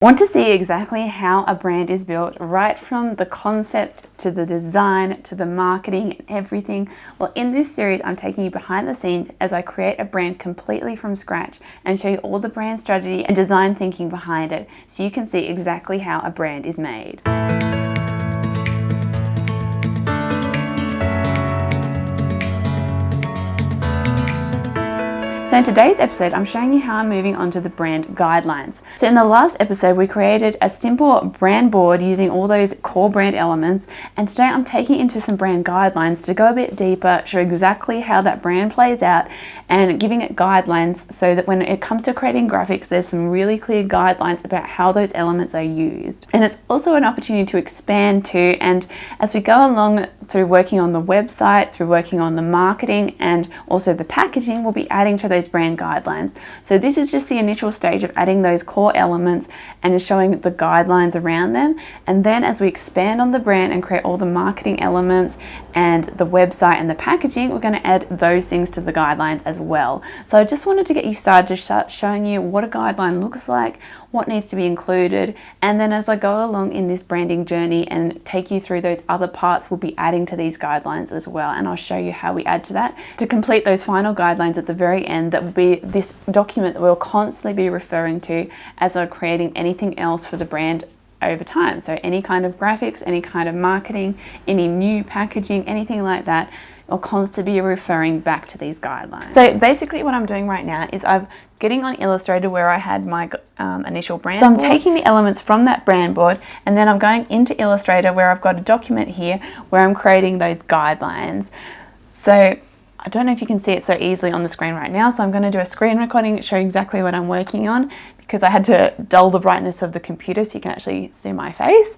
Want to see exactly how a brand is built, right from the concept to the design to the marketing and everything? Well, in this series, I'm taking you behind the scenes as I create a brand completely from scratch and show you all the brand strategy and design thinking behind it so you can see exactly how a brand is made. So in today's episode, I'm showing you how I'm moving on to the brand guidelines. So in the last episode, we created a simple brand board using all those core brand elements. And today I'm taking into some brand guidelines to go a bit deeper, show exactly how that brand plays out and giving it guidelines so that when it comes to creating graphics, there's some really clear guidelines about how those elements are used. And it's also an opportunity to expand too. And as we go along through working on the website, through working on the marketing and also the packaging, we'll be adding to those brand guidelines. So this is just the initial stage of adding those core elements and showing the guidelines around them. And then as we expand on the brand and create all the marketing elements and the website and the packaging, we're going to add those things to the guidelines as well. So I just wanted to get you started to start showing you what a guideline looks like, what needs to be included, and then as I go along in this branding journey and take you through those other parts, we'll be adding to these guidelines as well, and I'll show you how we add to that to complete those final guidelines at the very end. That will be this document that we'll constantly be referring to as I'm creating anything else for the brand over time. So any kind of graphics, any kind of marketing, any new packaging, anything like that, I'll constantly be referring back to these guidelines. So basically what I'm doing right now is I'm getting on Illustrator where I had my initial brand board. So I'm taking the elements from that brand board and then I'm going into Illustrator where I've got a document here where I'm creating those guidelines. So I don't know if you can see it so easily on the screen right now, so I'm going to do a screen recording to show you exactly what I'm working on, because I had to dull the brightness of the computer so you can actually see my face.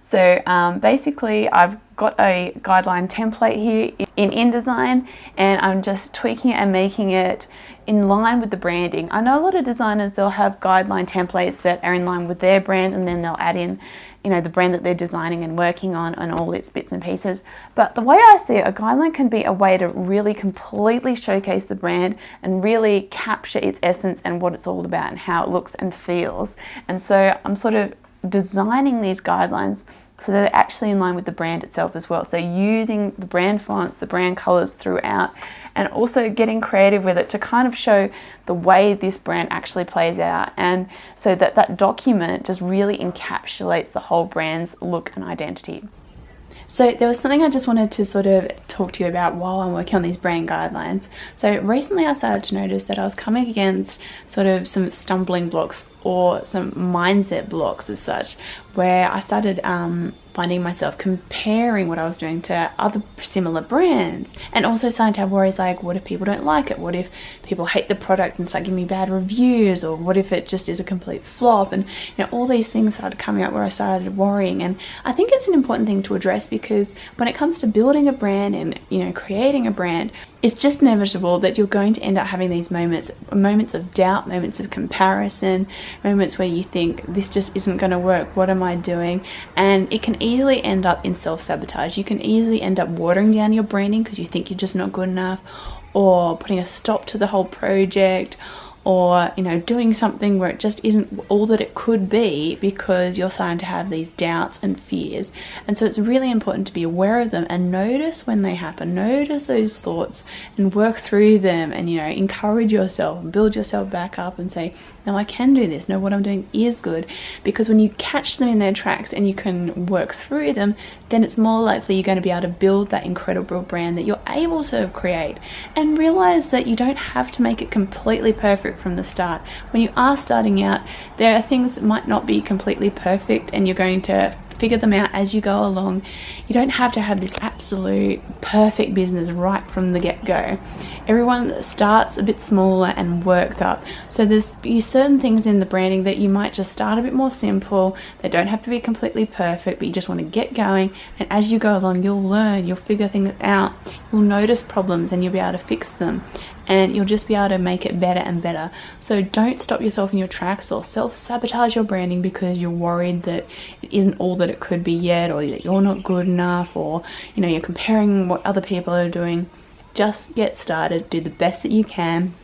So basically I've got a guideline template here in InDesign and I'm just tweaking it and making it in line with the branding. I know a lot of designers, they'll have guideline templates that are in line with their brand and then they'll add in, you know, the brand that they're designing and working on and all its bits and pieces. But the way I see it, a guideline can be a way to really completely showcase the brand and really capture its essence and what it's all about and how it looks and feels. And so I'm sort of designing these guidelines so they're actually in line with the brand itself as well. So using the brand fonts, the brand colors throughout, and also getting creative with it to kind of show the way this brand actually plays out, and so that that document just really encapsulates the whole brand's look and identity. So there was something I just wanted to sort of talk to you about while I'm working on these brand guidelines. So recently I started to notice that I was coming against sort of some stumbling blocks or some mindset blocks as such, where I started finding myself comparing what I was doing to other similar brands, and also starting to have worries like, what if people don't like it? What if people hate the product and start giving me bad reviews? Or what if it just is a complete flop? And you know, all these things started coming up where I started worrying. And I think it's an important thing to address, because when it comes to building a brand and, you know, creating a brand, it's just inevitable that you're going to end up having these moments of doubt, moments of comparison, moments where you think this just isn't going to work, what am I doing? And it can easily end up in self-sabotage. You can easily end up watering down your branding because you think you're just not good enough, or putting a stop to the whole project, or, you know, doing something where it just isn't all that it could be because you're starting to have these doubts and fears. And so it's really important to be aware of them and notice when they happen, notice those thoughts and work through them, and, you know, encourage yourself and build yourself back up and say, no, I can do this. No, what I'm doing is good. Because when you catch them in their tracks and you can work through them, then it's more likely you're going to be able to build that incredible brand that you're able to create. And realize that you don't have to make it completely perfect from the start. When you are starting out, there are things that might not be completely perfect, and you're going to figure them out as you go along. You don't have to have this absolute perfect business right from the get-go. Everyone starts a bit smaller and works up. So there's certain things in the branding that you might just start a bit more simple. They don't have to be completely perfect, but you just want to get going, and as you go along, you'll learn, you'll figure things out, you'll notice problems and you'll be able to fix them, and you'll just be able to make it better and better. So don't stop yourself in your tracks or self-sabotage your branding because you're worried that it isn't all that it could be yet, or that you're not good enough, or, you know, you're comparing what other people are doing. Just get started, do the best that you can,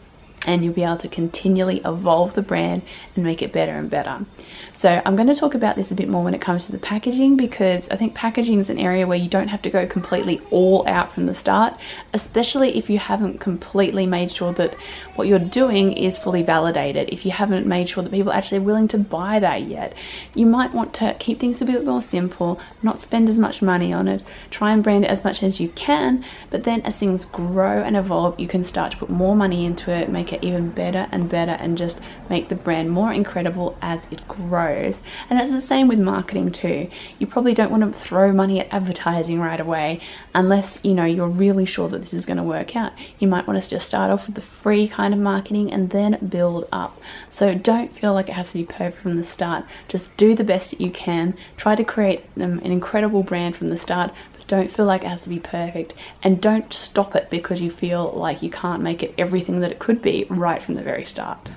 and you'll be able to continually evolve the brand and make it better and better. So I'm going to talk about this a bit more when it comes to the packaging, because I think packaging is an area where you don't have to go completely all out from the start, especially if you haven't completely made sure that what you're doing is fully validated. If you haven't made sure that people are actually willing to buy that yet, you might want to keep things a bit more simple, not spend as much money on it, try and brand it as much as you can, but then as things grow and evolve, you can start to put more money into it, make it even better and better, and just make the brand more incredible as it grows. And it's the same with marketing too. You probably don't want to throw money at advertising right away unless you're really sure that this is going to work out. You might want to just start off with the free kind of marketing and then build up. So don't feel like it has to be perfect from the start. Just do the best that you can. Try to create an incredible brand from the start, but don't feel like it has to be perfect, and don't stop it because you feel like you can't make it everything that it could be right from the very start.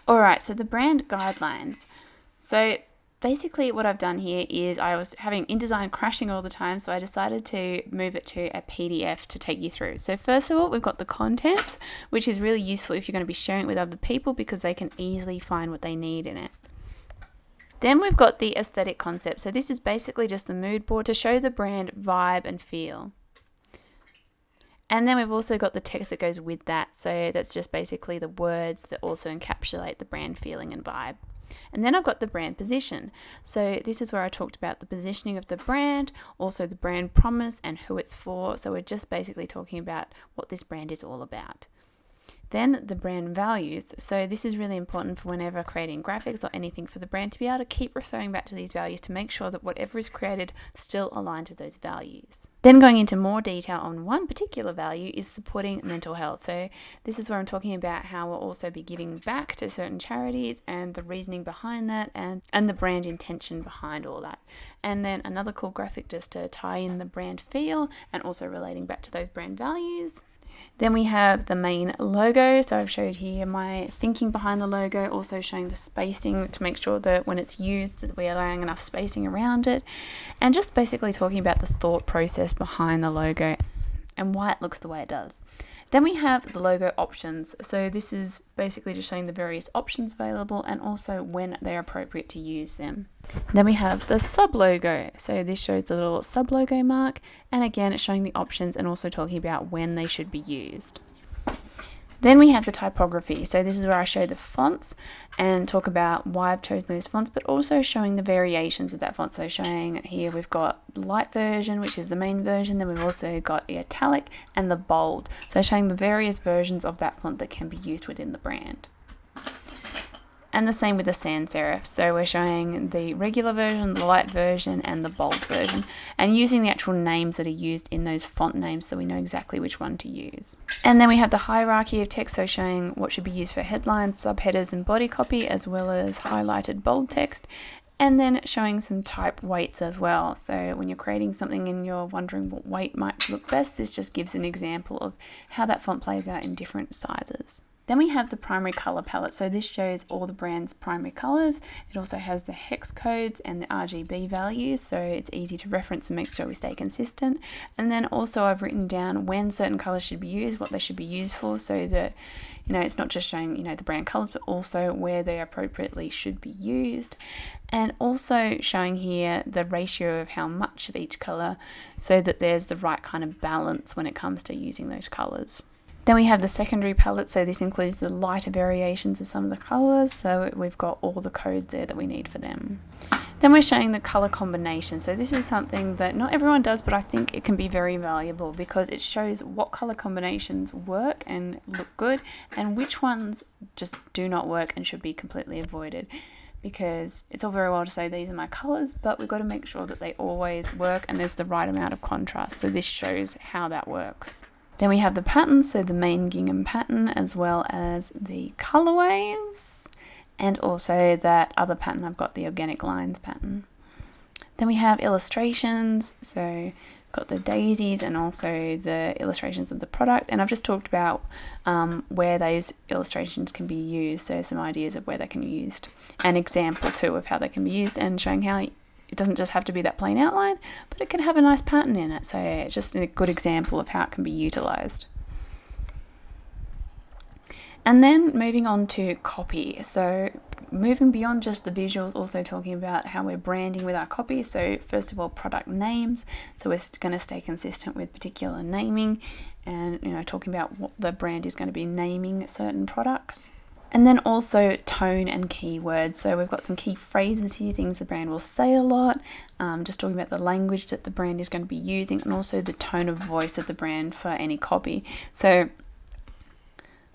Alright, so the brand guidelines. So basically what I've done here is I was having InDesign crashing all the time, so I decided to move it to a PDF to take you through. So first of all, we've got the contents, which is really useful if you're going to be sharing it with other people because they can easily find what they need in it. Then we've got the aesthetic concept. So this is basically just the mood board to show the brand vibe and feel. And then we've also got the text that goes with that. So that's just basically the words that also encapsulate the brand feeling and vibe. And then I've got the brand position. So this is where I talked about the positioning of the brand, also the brand promise and who it's for. So we're just basically talking about what this brand is all about. Then the brand values. So this is really important for whenever creating graphics or anything for the brand to be able to keep referring back to these values to make sure that whatever is created still aligns with those values. Then going into more detail on one particular value is supporting mental health. So this is where I'm talking about how we'll also be giving back to certain charities and the reasoning behind that and the brand intention behind all that. And then another cool graphic just to tie in the brand feel and also relating back to those brand values. Then we have the main logo. So I've showed here my thinking behind the logo, also showing the spacing to make sure that when it's used that we're allowing enough spacing around it, and just basically talking about the thought process behind the logo and why it looks the way it does. Then we have the logo options. So this is basically just showing the various options available and also when they're appropriate to use them. Then we have the sub logo. So this shows the little sub logo mark, and again it's showing the options and also talking about when they should be used. Then we have the typography. So this is where I show the fonts and talk about why I've chosen those fonts, but also showing the variations of that font. So showing here we've got the light version, which is the main version. Then we've also got the italic and the bold. So showing the various versions of that font that can be used within the brand. And the same with the sans serif. So we're showing the regular version, the light version, and the bold version, and using the actual names that are used in those font names so we know exactly which one to use. And then we have the hierarchy of text, so showing what should be used for headlines, subheaders, and body copy, as well as highlighted bold text. And then showing some type weights as well. So when you're creating something and you're wondering what weight might look best, this just gives an example of how that font plays out in different sizes. Then we have the primary color palette. So this shows all the brand's primary colors. It also has the hex codes and the RGB values, so it's easy to reference and make sure we stay consistent. And then also I've written down when certain colors should be used, what they should be used for, so that it's not just showing the brand colors, but also where they appropriately should be used. And also showing here the ratio of how much of each color, so that there's the right kind of balance when it comes to using those colors. Then we have the secondary palette, so this includes the lighter variations of some of the colours, so we've got all the codes there that we need for them. Then we're showing the colour combination, so this is something that not everyone does, but I think it can be very valuable because it shows what colour combinations work and look good and which ones just do not work and should be completely avoided. Because it's all very well to say these are my colours, but we've got to make sure that they always work and there's the right amount of contrast, so this shows how that works. Then we have the patterns, so the main gingham pattern as well as the colorways, and also that other pattern I've got, the organic lines pattern. Then we have illustrations, so got the daisies and also the illustrations of the product, and I've just talked about where those illustrations can be used, so some ideas of where they can be used, an example too of how they can be used, and showing how it doesn't just have to be that plain outline, but it can have a nice pattern in it. So it's just a good example of how it can be utilized. And then moving on to copy. So moving beyond just the visuals, also talking about how we're branding with our copy. So first of all, product names. So we're going to stay consistent with particular naming and, you know, talking about what the brand is going to be naming certain products. And then also tone and keywords. So we've got some key phrases here, things the brand will say a lot, just talking about the language that the brand is going to be using, and also the tone of voice of the brand for any copy. So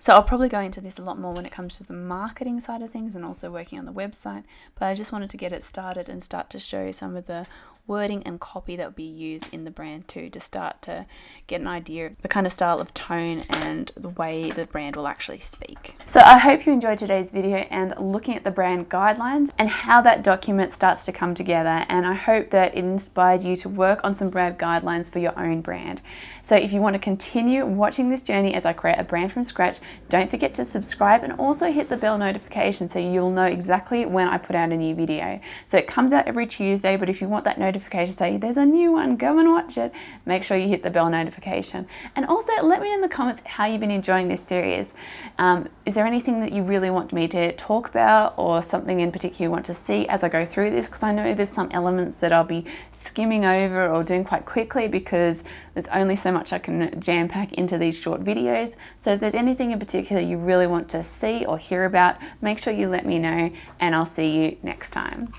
I'll probably go into this a lot more when it comes to the marketing side of things and also working on the website, but I just wanted to get it started and start to show some of the wording and copy that will be used in the brand too, to start to get an idea of the kind of style of tone and the way the brand will actually speak. So I hope you enjoyed today's video and looking at the brand guidelines and how that document starts to come together, and I hope that it inspired you to work on some brand guidelines for your own brand. So if you want to continue watching this journey as I create a brand from scratch, don't forget to subscribe and also hit the bell notification so you'll know exactly when I put out a new video. So it comes out every Tuesday, but if you want that notification to say there's a new one, go and watch it, make sure you hit the bell notification. And also let me know in the comments how you've been enjoying this series. Is there anything that you really want me to talk about, or something in particular you want to see as I go through this? Because I know there's some elements that I'll be skimming over or doing quite quickly because there's only so much I can jam pack into these short videos. So if there's anything in particular you really want to see or hear about, make sure you let me know, and I'll see you next time.